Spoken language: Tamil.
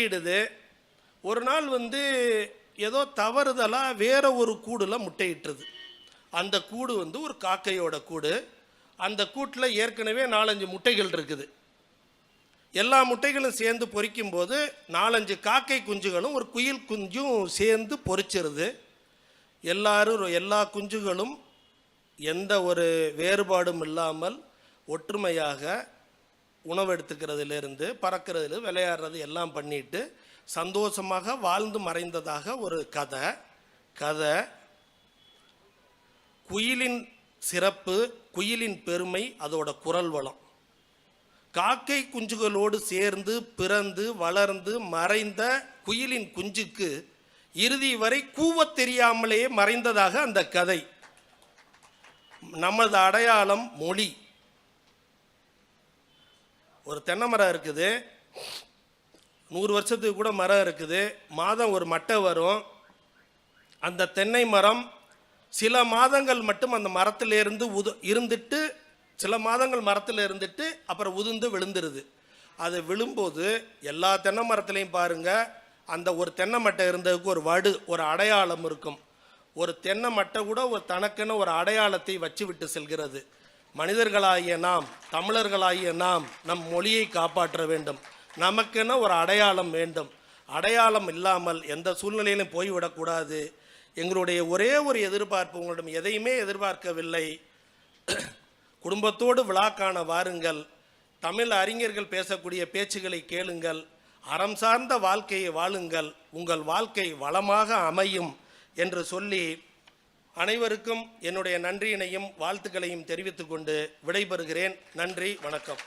முட்டையிடுது. ஒரு நாள் ஏதோ தவறுதலாக வேற ஒரு கூடில் முட்டையிட்டுருது. அந்த கூடு ஒரு காக்கையோட கூடு. அந்த கூட்டில் ஏற்கனவே 4-5 முட்டைகள் இருக்குது. எல்லா முட்டைகளும் சேர்ந்து பொரிக்கும் போது 4-5 காக்கை குஞ்சுகளும் ஒரு குயில் குஞ்சும் சேர்ந்து பொரிச்சிருது. எல்லா குஞ்சுகளும் எந்த ஒரு வேறுபாடும் இல்லாமல் ஒற்றுமையாக உணவு எடுத்துக்கிறதுலேருந்து பறக்கிறது விளையாடுறது எல்லாம் பண்ணிட்டு சந்தோஷமாக வாழ்ந்து மறைந்ததாக ஒரு கதை. குயிலின் சிறப்பு, குயிலின் பெருமை, அதோட குரல் வளம். காக்கை குஞ்சுகளோடு சேர்ந்து பிறந்து வளர்ந்து மறைந்த குயிலின் குஞ்சுக்கு இறுதி வரை கூவத் தெரியாமலேயே மறைந்ததாக அந்த கதை. நமது அடையாளம் மொழி. ஒரு தென்னை மரம் இருக்குது, 100 வருஷத்துக்கு கூட மரம் இருக்குது. மாதம் ஒரு மட்டை வரும். அந்த தென்னை மரம் சில மாதங்கள் மட்டும் அந்த மரத்திலிருந்து இருந்துட்டு சில மாதங்கள் மரத்தில் இருந்துட்டு அப்புறம் உதிர்ந்து விழுந்துருது. அது விழும்போது எல்லா தென்னை மரத்துலையும் பாருங்கள், அந்த ஒரு தென்னை மட்டை இருந்ததுக்கு ஒரு வடு, ஒரு அடையாளம் இருக்கும். ஒரு தென்னை மட்டை கூட ஒரு தனக்கென ஒரு அடையாளத்தை வச்சு விட்டு செல்கிறது. மனிதர்களாகிய நாம், தமிழர்களாகிய நாம் நம் மொழியை காப்பாற்ற வேண்டும். நமக்கென ஒரு அடையாளம் வேண்டும். அடையாளம் இல்லாமல் எந்த சூழ்நிலையிலும் போய்விடக்கூடாது. எங்களுடைய ஒரே ஒரு எதிர்பார்ப்பு, உங்களிடம் எதையுமே எதிர்பார்க்கவில்லை. குடும்பத்தோடு விழா காண வாருங்கள். தமிழ் அறிஞர்கள் பேசக்கூடிய பேச்சுகளை கேளுங்கள். அறம் சார்ந்த வாழ்க்கையை வாழுங்கள். உங்கள் வாழ்க்கை வளமாக அமையும் என்று சொல்லி அனைவருக்கும் என்னுடைய நன்றியினையும் வாழ்த்துக்களையும் தெரிவித்துக் கொண்டு விடைபெறுகிறேன். நன்றி, வணக்கம்.